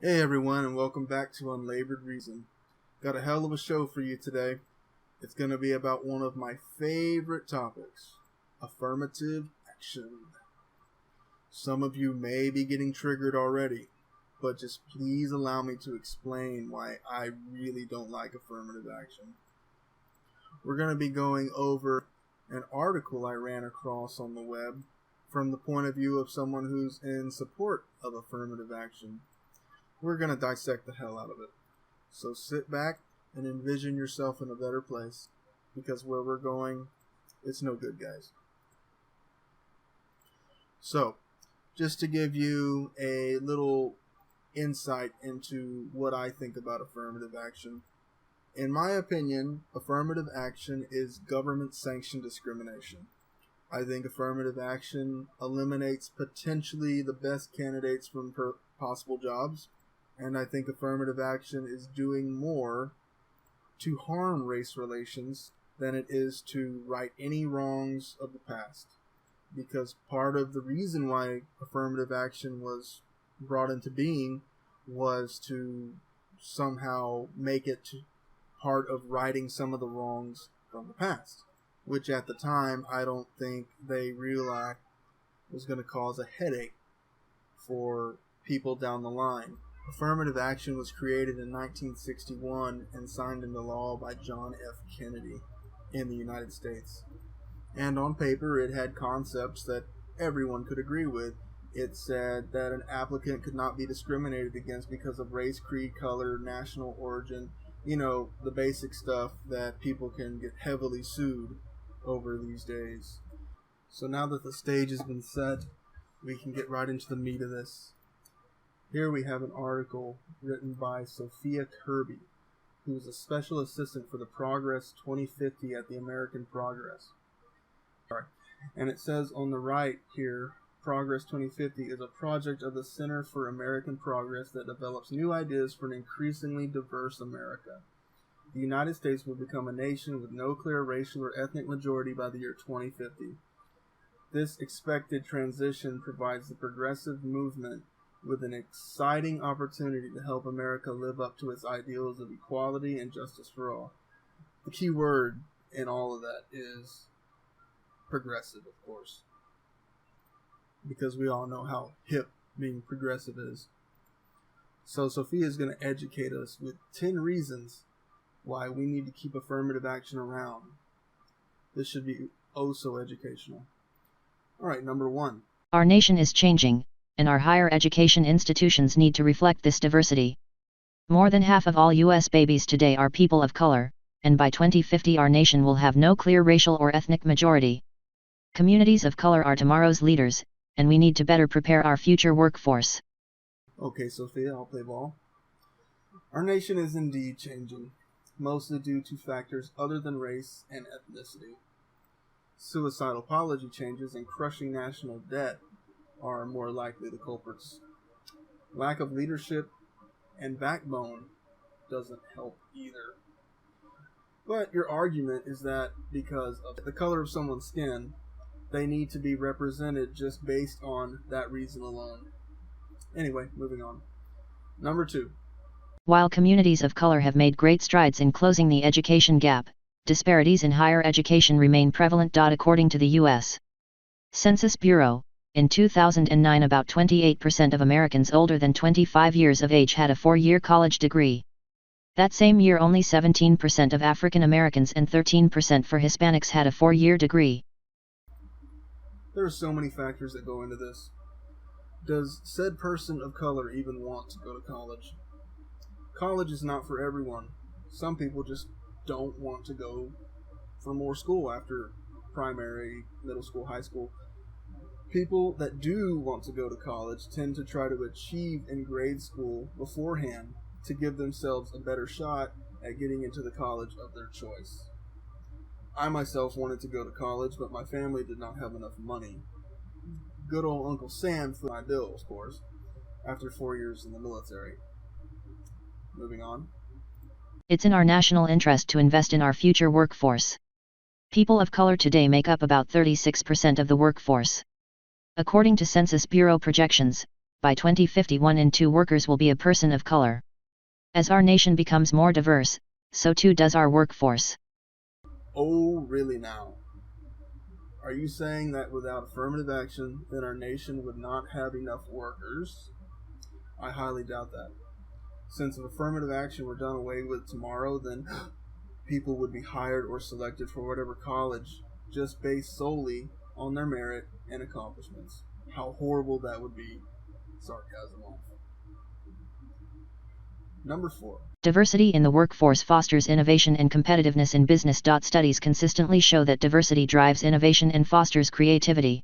Hey everyone, and welcome back to Unlabored Reason. Got a hell of a show for you today. It's going to be about one of my favorite topics, affirmative action. Some of you may be getting triggered already, but just please allow me to explain why I really don't like affirmative action. We're going to be going over an article I ran across on the web from the point of view of someone who's in support of affirmative action. We're going to dissect the hell out of it. So sit back and envision yourself in a better place, because where we're going, it's no good, guys. So, just to give you a little insight into what I think about affirmative action. In my opinion, affirmative action is government-sanctioned discrimination. I think affirmative action eliminates potentially the best candidates from possible jobs. And I think affirmative action is doing more to harm race relations than it is to right any wrongs of the past. Because part of the reason why affirmative action was brought into being was to somehow make it part of righting some of the wrongs from the past, which at the time I don't think they realized was going to cause a headache for people down the line. Affirmative action was created in 1961 and signed into law by John F. Kennedy in the United States. And on paper, it had concepts that everyone could agree with. It said that an applicant could not be discriminated against because of race, creed, color, national origin. You know, the basic stuff that people can get heavily sued over these days. So now that the stage has been set, we can get right into the meat of this. Here we have an article written by Sophia Kirby, who is a special assistant for the Progress 2050 at the American Progress. And it says on the right here, Progress 2050 is a project of the Center for American Progress that develops new ideas for an increasingly diverse America. The United States will become a nation with no clear racial or ethnic majority by the year 2050. This expected transition provides the progressive movement with an exciting opportunity to help America live up to its ideals of equality and justice for all. The key word in all of that is progressive, of course, because we all know how hip being progressive is. So Sophia is going to educate us with 10 reasons why we need to keep affirmative action around. This should be oh so educational. Alright, number 1. Our nation is changing, and our higher education institutions need to reflect this diversity. More than half of all U.S. babies today are people of color, and by 2050 our nation will have no clear racial or ethnic majority. Communities of color are tomorrow's leaders, and we need to better prepare our future workforce. Okay, Sophia, I'll play ball. Our nation is indeed changing, mostly due to factors other than race and ethnicity. Suicidal policy changes and crushing national debt are more likely the culprits. Lack of leadership and backbone doesn't help either. But your argument is that because of the color of someone's skin, they need to be represented just based on that reason alone. Anyway, moving on. Number 2. While communities of color have made great strides in closing the education gap, disparities in higher education remain prevalent. According to the U.S. Census Bureau, in 2009 about 28% of Americans older than 25 years of age had a 4-year college degree. That same year only 17% of African Americans and 13% for Hispanics had a 4-year degree. There are so many factors that go into this. Does said person of color even want to go to college? College is not for everyone. Some people just don't want to go for more school after primary, middle school, high school. People that do want to go to college tend to try to achieve in grade school beforehand to give themselves a better shot at getting into the college of their choice. I myself wanted to go to college, but my family did not have enough money. Good old Uncle Sam footed my bill, of course, after 4 years in the military. Moving on. It's in our national interest to invest in our future workforce. People of color today make up about 36% of the workforce. According to Census Bureau projections, by 2050 1 in 2 workers will be a person of color. As our nation becomes more diverse, so too does our workforce. Oh, really now? Are you saying that without affirmative action, then our nation would not have enough workers? I highly doubt that. Since if affirmative action were done away with tomorrow, then people would be hired or selected for whatever college just based solely on their merit and accomplishments. How horrible that would be. Sarcasm off. Number 4. Diversity in the workforce fosters innovation and competitiveness in business. Studies consistently show that diversity drives innovation and fosters creativity.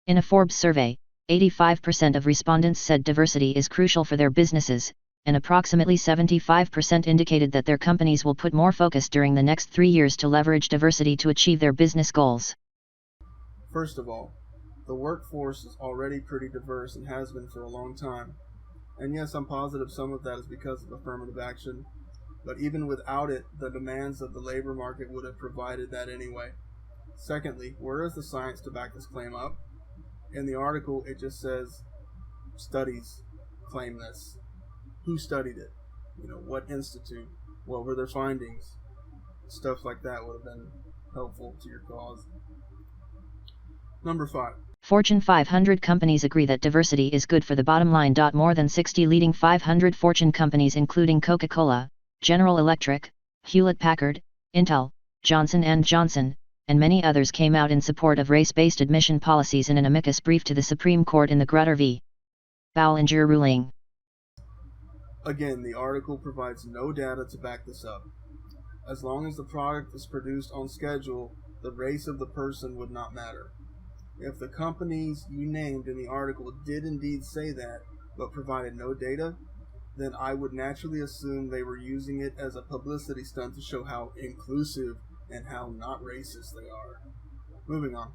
In a Forbes survey, 85% of respondents said diversity is crucial for their businesses, and approximately 75% indicated that their companies will put more focus during the next 3 years to leverage diversity to achieve their business goals. First of all, the workforce is already pretty diverse and has been for a long time. And yes, I'm positive some of that is because of affirmative action, but even without it, the demands of the labor market would have provided that anyway. Secondly, where is the science to back this claim up? In the article, it just says, studies claim this. Who studied it? What institute? What were their findings? Stuff like that would have been helpful to your cause. Number 5. Fortune 500 companies agree that diversity is good for the bottom line. More than 60 leading 500 Fortune companies including Coca-Cola, General Electric, Hewlett-Packard, Intel, Johnson & Johnson, and many others came out in support of race-based admission policies in an amicus brief to the Supreme Court in the Grutter v. Ballinger ruling. Again, the article provides no data to back this up. As long as the product is produced on schedule, the race of the person would not matter. If the companies you named in the article did indeed say that, but provided no data, then I would naturally assume they were using it as a publicity stunt to show how inclusive and how not racist they are. Moving on.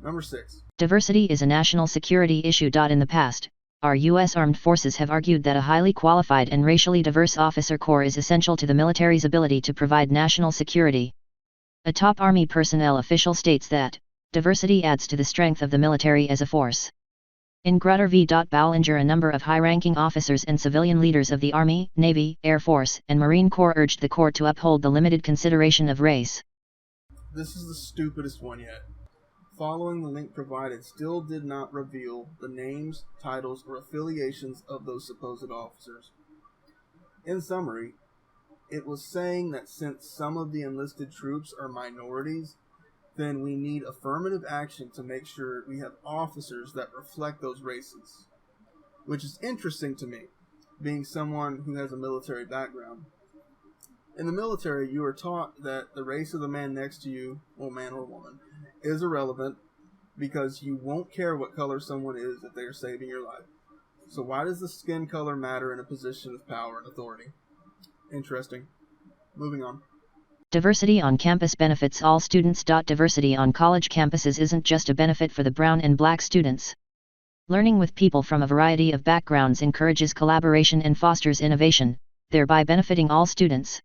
Number 6. Diversity is a national security issue. In the past, our U.S. Armed Forces have argued that a highly qualified and racially diverse officer corps is essential to the military's ability to provide national security. A top Army personnel official states that diversity adds to the strength of the military as a force. In Grutter v. Ballinger, a number of high-ranking officers and civilian leaders of the Army, Navy, Air Force, and Marine Corps urged the court to uphold the limited consideration of race. This is the stupidest one yet. Following the link provided still did not reveal the names, titles, or affiliations of those supposed officers. In summary, it was saying that since some of the enlisted troops are minorities, then we need affirmative action to make sure we have officers that reflect those races. Which is interesting to me, being someone who has a military background. In the military, you are taught that the race of the man next to you, or man or woman, is irrelevant because you won't care what color someone is if they are saving your life. So why does the skin color matter in a position of power and authority? Interesting. Moving on. Diversity on campus benefits all students. Diversity on college campuses isn't just a benefit for the brown and black students. Learning with people from a variety of backgrounds encourages collaboration and fosters innovation, thereby benefiting all students.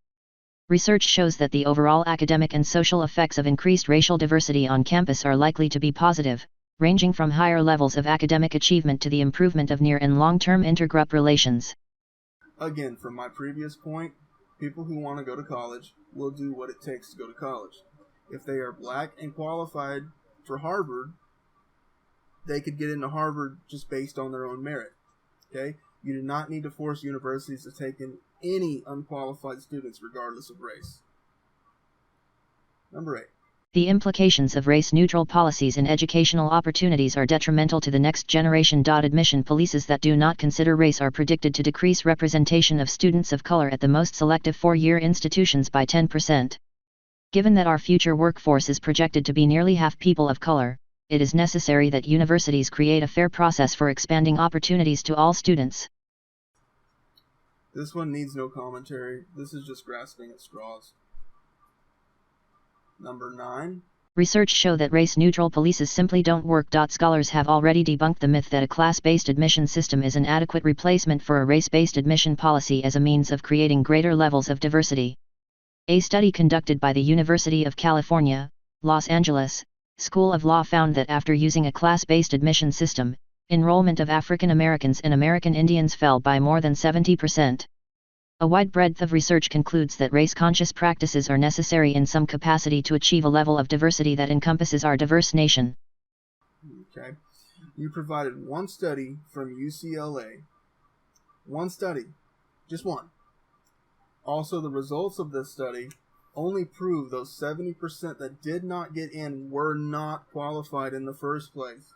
Research shows that the overall academic and social effects of increased racial diversity on campus are likely to be positive, ranging from higher levels of academic achievement to the improvement of near and long-term intergroup relations. Again, from my previous point, people who want to go to college will do what it takes to go to college. If they are black and qualified for Harvard, they could get into Harvard just based on their own merit. Okay? You do not need to force universities to take in any unqualified students regardless of race. Number 8. The implications of race-neutral policies in educational opportunities are detrimental to the next generation. Admission policies that do not consider race are predicted to decrease representation of students of color at the most selective four-year institutions by 10%. Given that our future workforce is projected to be nearly half people of color, it is necessary that universities create a fair process for expanding opportunities to all students. This one needs no commentary. This is just grasping at straws. Number 9. Research show that race-neutral policies simply don't work. Scholars have already debunked the myth that a class-based admission system is an adequate replacement for a race-based admission policy as a means of creating greater levels of diversity. A study conducted by the University of California, Los Angeles, School of Law found that after using a class-based admission system, Enrollment of African Americans and American Indians fell by more than 70%. A wide breadth of research concludes that race-conscious practices are necessary in some capacity to achieve a level of diversity that encompasses our diverse nation. Okay. You provided one study from UCLA. One study. Just one. Also, the results of this study only prove those 70% that did not get in were not qualified in the first place.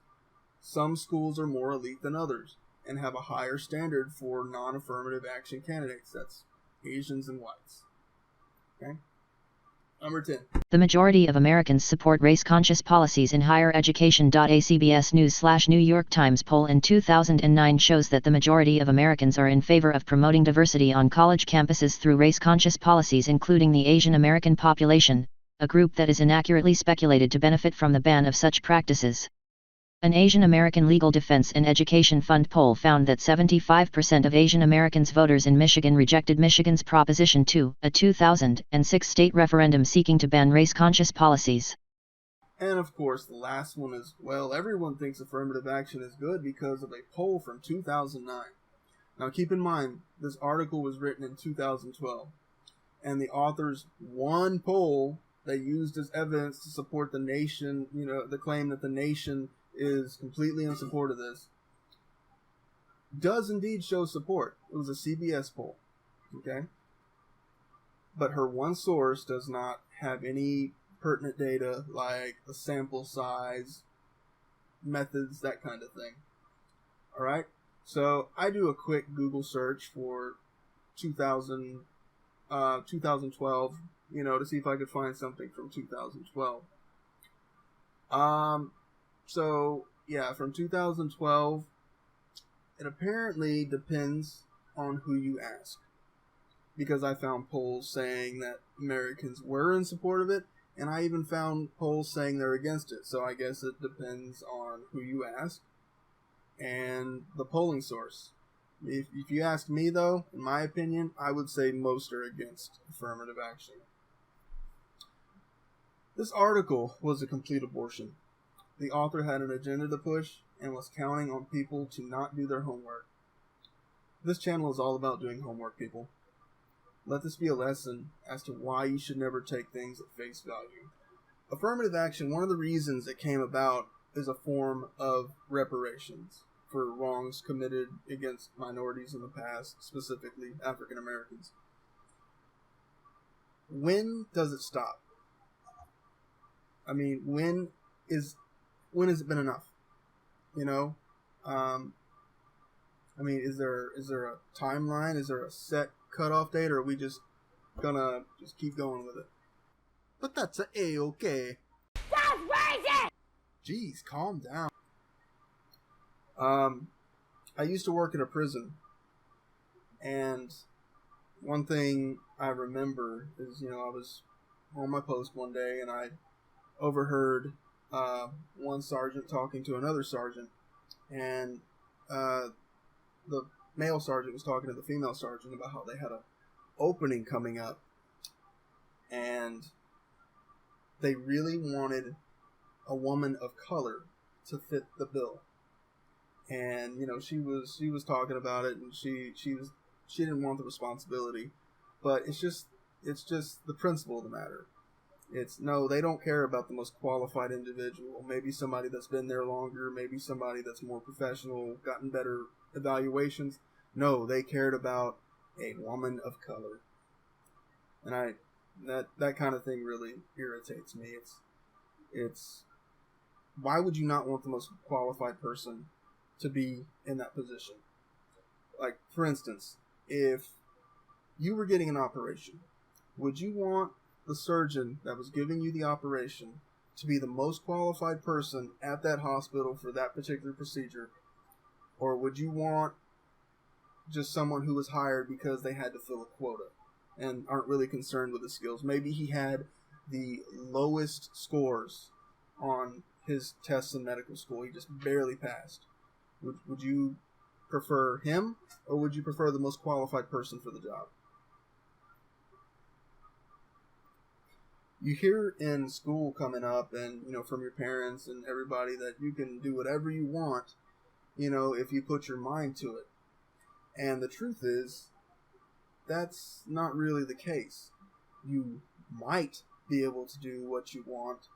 Some schools are more elite than others and have a higher standard for non-affirmative action candidates. That's Asians and whites. Okay? Number 10. The majority of Americans support race-conscious policies in higher education. A CBS News/New York Times poll in 2009 shows that the majority of Americans are in favor of promoting diversity on college campuses through race-conscious policies, including the Asian American population, a group that is inaccurately speculated to benefit from the ban of such practices. An Asian American Legal Defense and Education Fund poll found that 75% of Asian Americans voters in Michigan rejected Michigan's Proposition 2, a 2006 state referendum seeking to ban race-conscious policies. And of course, the last one is, well, everyone thinks affirmative action is good because of a poll from 2009. Now keep in mind, this article was written in 2012, and the author's one poll they used as evidence to support the nation, the claim that the nation is completely in support of this, does indeed show support. It was a CBS poll, okay? But her one source does not have any pertinent data like the sample size, methods, that kind of thing. Alright? So I do a quick Google search for 2012, to see if I could find something from 2012. So, yeah, from 2012, it apparently depends on who you ask. Because I found polls saying that Americans were in support of it, and I even found polls saying they're against it. So I guess it depends on who you ask and the polling source. If you ask me, though, in my opinion, I would say most are against affirmative action. This article was a complete abortion. The author had an agenda to push and was counting on people to not do their homework. This channel is all about doing homework, people. Let this be a lesson as to why you should never take things at face value. Affirmative action, one of the reasons it came about is a form of reparations for wrongs committed against minorities in the past, specifically African Americans. When does it stop? I mean, when has it been enough? I mean, is there a timeline? Is there a set cutoff date, or are we just gonna keep going with it? But that's A-okay. That's racist! Jeez, calm down. I used to work in a prison, and one thing I remember is, I was on my post one day, and I overheard one sergeant talking to another sergeant, and the male sergeant was talking to the female sergeant about how they had an opening coming up, and they really wanted a woman of color to fit the bill. And she was talking about it, and she didn't want the responsibility, but it's just the principle of the matter. They don't care about the most qualified individual. Maybe somebody that's been there longer, maybe somebody that's more professional, gotten better evaluations. No, they cared about a woman of color. And that kind of thing really irritates me. It's why would you not want the most qualified person to be in that position? Like, for instance, if you were getting an operation, would you want the surgeon that was giving you the operation to be the most qualified person at that hospital for that particular procedure? Or would you want just someone who was hired because they had to fill a quota and aren't really concerned with his skills? Maybe he had the lowest scores on his tests in medical school. He just barely passed. Would you prefer him, or would you prefer the most qualified person for the job? You hear in school coming up, and from your parents and everybody, that you can do whatever you want if you put your mind to it. And the truth is, that's not really the case. You might be able to do what you want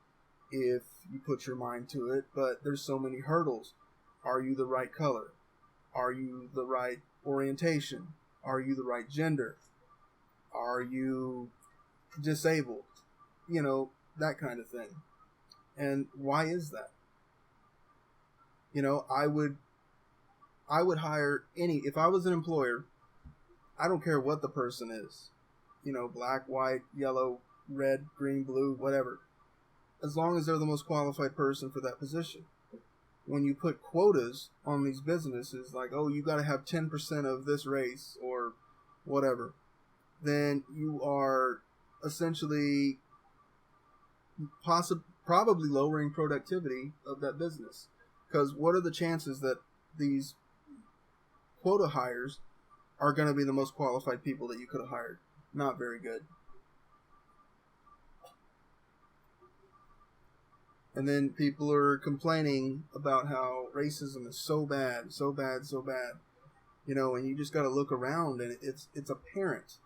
if you put your mind to it, but there's so many hurdles. Are you the right color? Are you the right orientation? Are you the right gender? Are you disabled? That kind of thing. And why is that? I would hire if I was an employer, I don't care what the person is. Black, white, yellow, red, green, blue, whatever. As long as they're the most qualified person for that position. When you put quotas on these businesses, like, oh, you got to have 10% of this race or whatever, then you are essentially probably lowering productivity of that business. Because what are the chances that these quota hires are going to be the most qualified people that you could have hired? Not very good. And then people are complaining about how racism is so bad, so bad, so bad. And you just got to look around, and it's apparent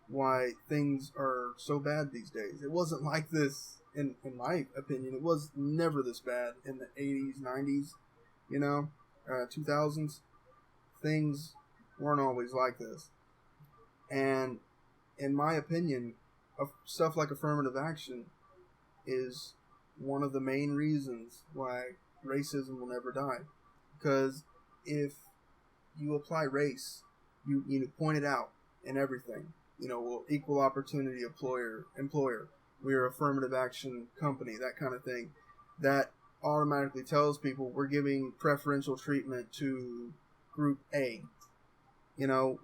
why things are so bad these days. It wasn't like this, in my opinion. It was never this bad in the 80s, 90s, 2000s. Things weren't always like this. And in my opinion, stuff like affirmative action is one of the main reasons why racism will never die. Because if you apply race, you point it out in everything. Equal opportunity employer, we're affirmative action company, that kind of thing. That automatically tells people we're giving preferential treatment to group A.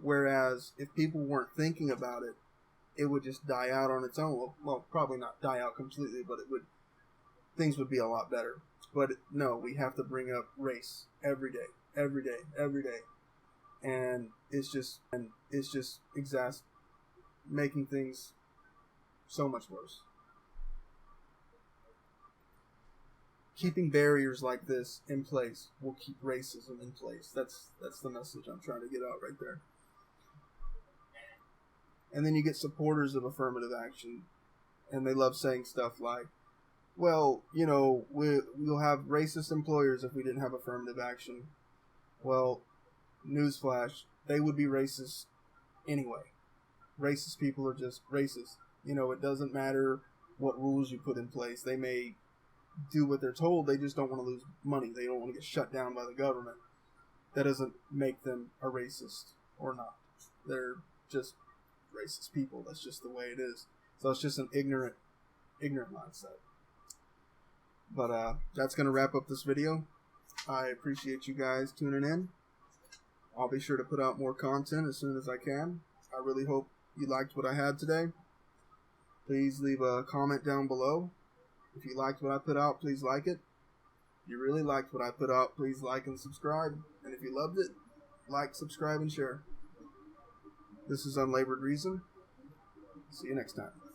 Whereas if people weren't thinking about it, it would just die out on its own. Well, probably not die out completely, but things would be a lot better. But no, we have to bring up race every day. And it's just making things so much worse. Keeping barriers like this in place will keep racism in place. That's the message I'm trying to get out right there. And then you get supporters of affirmative action, and they love saying stuff like, well, we'll have racist employers if we didn't have affirmative action. Well, newsflash, they would be racist anyway. Racist people are just racist. It doesn't matter what rules you put in place. They may do what they're told. They just don't want to lose money. They don't want to get shut down by the government. That doesn't make them a racist or not. They're just racist people. That's just the way it is. So it's just an ignorant mindset. But that's going to wrap up this video. I appreciate you guys tuning in. I'll be sure to put out more content as soon as I can. I really hope you liked what I had today. Please leave a comment down below. If you liked what I put out, please like it. If you really liked what I put out, please like and subscribe. And if you loved it, like, subscribe, and share. This is Unlabored Reason. See you next time.